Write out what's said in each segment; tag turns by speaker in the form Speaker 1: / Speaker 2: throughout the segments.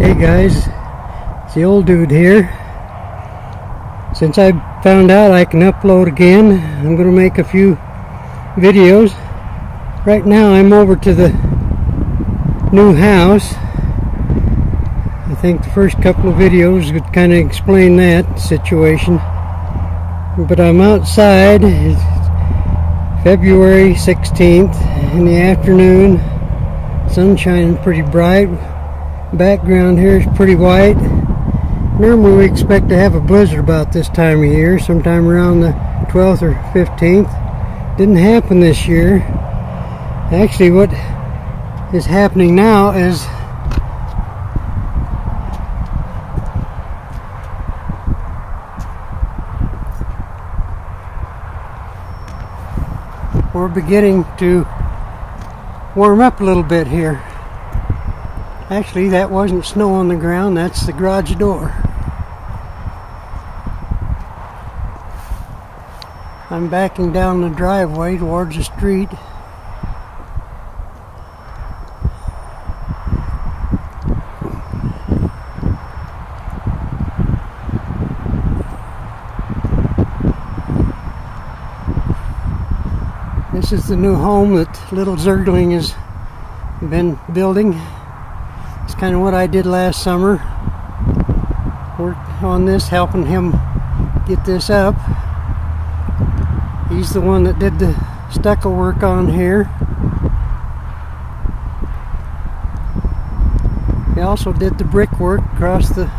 Speaker 1: Hey guys, it's the old dude here. Since I found out I can upload again, I'm going to make a few videos. Right now I'm over to the new house. I think the first couple of videos would kind of explain that situation. But I'm outside. It's February 16th in the afternoon. Sun shining pretty bright. Background here is pretty white. Normally we expect to have a blizzard about this time of year, sometime around the 12th or 15th. Didn't happen this year. Actually, what is happening now is we're beginning to warm up a little bit here. Actually, that wasn't snow on the ground, that's the garage door. I'm backing down the driveway towards the street. This is the new home that little Zergling has been building. It's kind of what I did last summer. Worked on this, helping him get this up. He's the one that did the stucco work on here. He also did the brickwork across the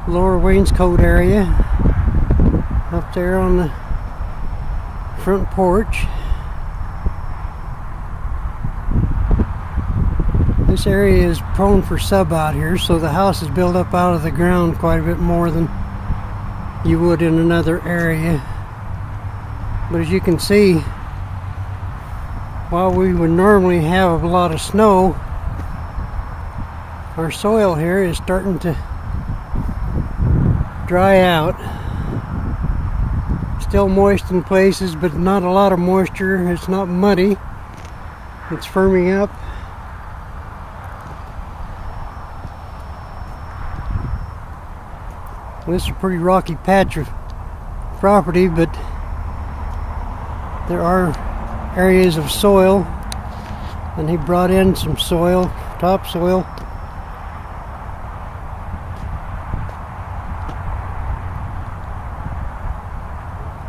Speaker 1: lower wainscot area up there on the front porch. This area is prone for sub out here, so the house is built up out of the ground quite a bit more than you would in another area. But as you can see, while we would normally have a lot of snow, our soil here is starting to dry out. Still moist in places, but not a lot of moisture. It's not muddy. It's firming up. This is a pretty rocky patch of property, but there are areas of soil, and he brought in some soil, topsoil.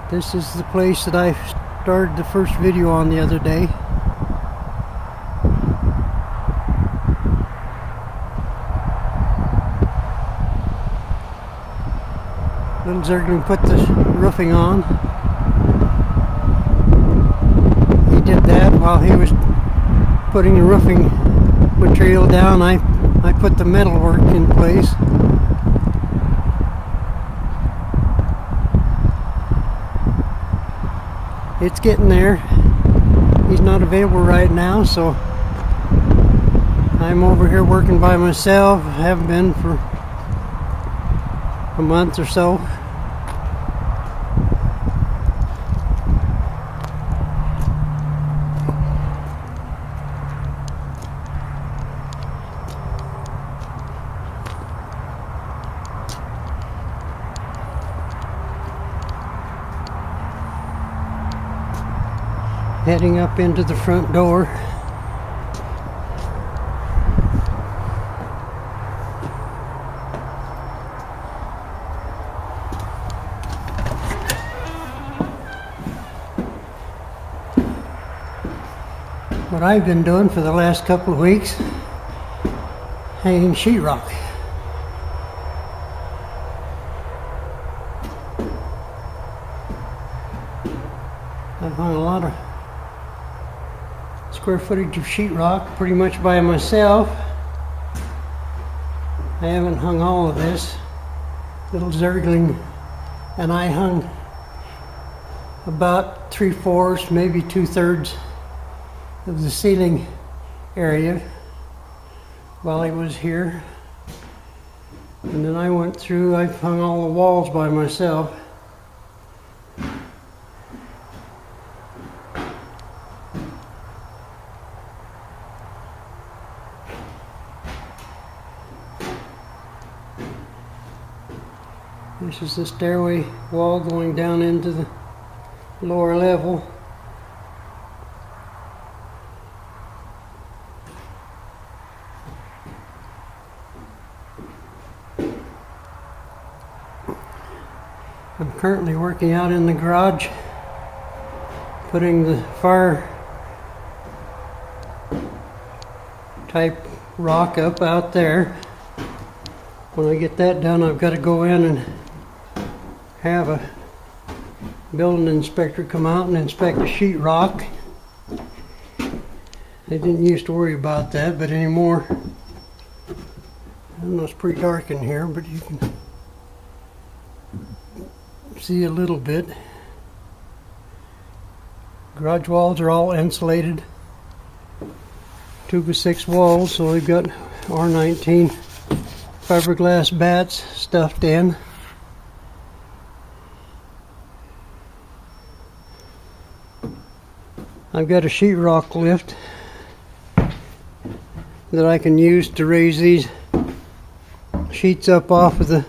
Speaker 1: This is the place that I started the first video on the other day. Little Zergling put the roofing on. He did that while he was putting the roofing material down. I put the metal work in place. It's getting there. He's not available right now, so I'm over here working by myself. I haven't been for a month or so. Heading up into the front door. What I've been doing for the last couple of weeks, hanging sheetrock. I've hung a lot of square footage of sheetrock pretty much by myself. I haven't hung all of this. Little Zergling and I hung about 3/4, maybe 2/3 of the ceiling area while he was here. And then I went through, I hung all the walls by myself. This is the stairway wall going down into the lower level. I'm currently working out in the garage, putting the fire type rock up out there. When I get that done, I've got to go in and have a building inspector come out and inspect the sheetrock. They didn't used to worry about that, but anymore. I know it's pretty dark in here, but you can see a little bit. Garage walls are all insulated. 2x6 walls, so we've got R19 fiberglass bats stuffed in. I've got a sheetrock lift that I can use to raise these sheets up off of the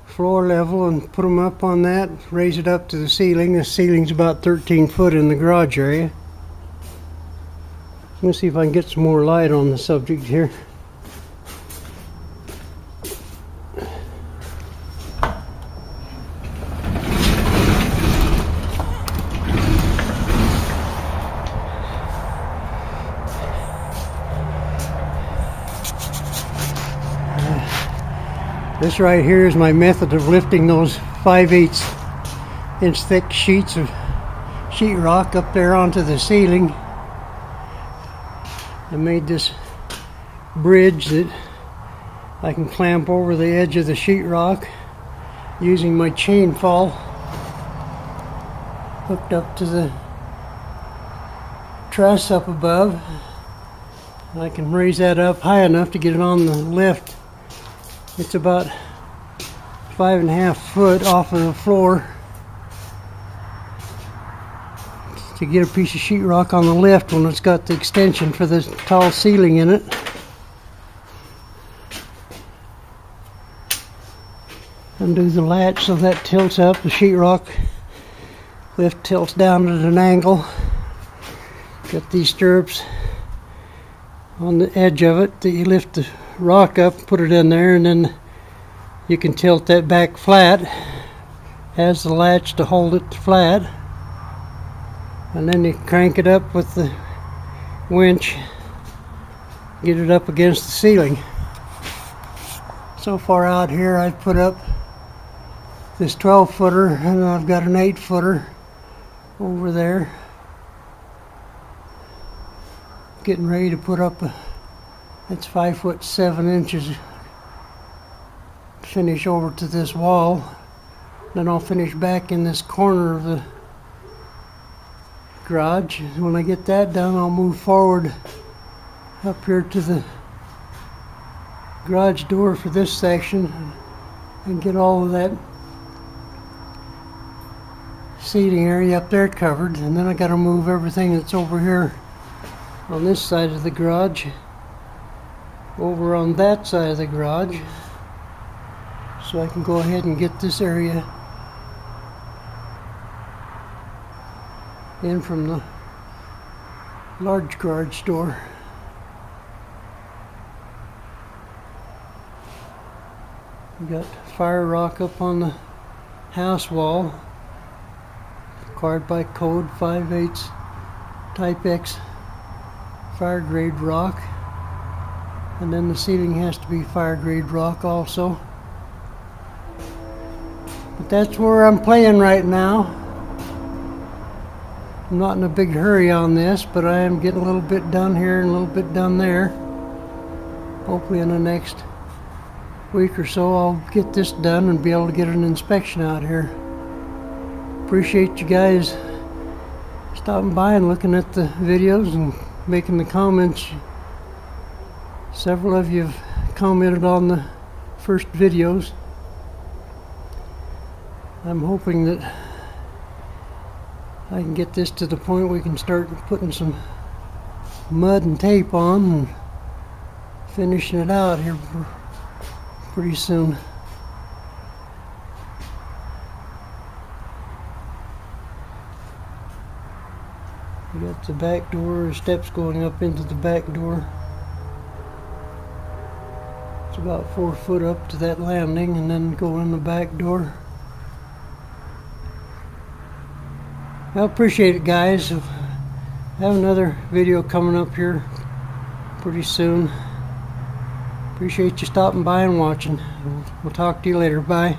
Speaker 1: floor level and put them up on that, raise it up to the ceiling. The ceiling's about 13 foot in the garage area. I'm going to see if I can get some more light on the subject here. This right here is my method of lifting those 5/8 inch thick sheets of sheetrock up there onto the ceiling. I made this bridge that I can clamp over the edge of the sheetrock using my chain fall hooked up to the truss up above. I can raise that up high enough to get it on the lift. It's about 5.5 foot off of the floor to get a piece of sheetrock on the lift when it's got the extension for the tall ceiling in it. Undo the latch so that tilts up. The sheetrock lift tilts down at an angle. Got these stirrups on the edge of it that you lift the rock up, put it in there, and then you can tilt that back flat. Has the latch to hold it flat, and then you crank it up with the winch, get it up against the ceiling. So far out here I've put up this 12-footer, and I've got an 8-footer over there, getting ready to put up a, it's 5 foot 7 inches finish over to this wall. Then I'll finish back in this corner of the garage. When I get that done, I'll move forward up here to the garage door for this section and get all of that seating area up there covered. And then I got to move everything that's over here on this side of the garage over on that side of the garage, so I can go ahead and get this area in from the large garage door. We got fire rock up on the house wall, required by code 5/8 type X fire grade rock, and then the ceiling has to be fire grade rock also. But that's where I'm playing right now. I'm not in a big hurry on this, but I am getting a little bit done here and a little bit done there. Hopefully in the next week or so I'll get this done and be able to get an inspection out here. Appreciate you guys stopping by and looking at the videos and making the comments. Several of you have commented on the first videos. I'm hoping that I can get this to the point we can start putting some mud and tape on and finishing it out here pretty soon. We got the back door, steps going up into the back door. It's about 4 foot up to that landing, and then go in the back door. I appreciate it, guys. I have another video coming up here pretty soon. Appreciate you stopping by and watching. We'll talk to you later. Bye.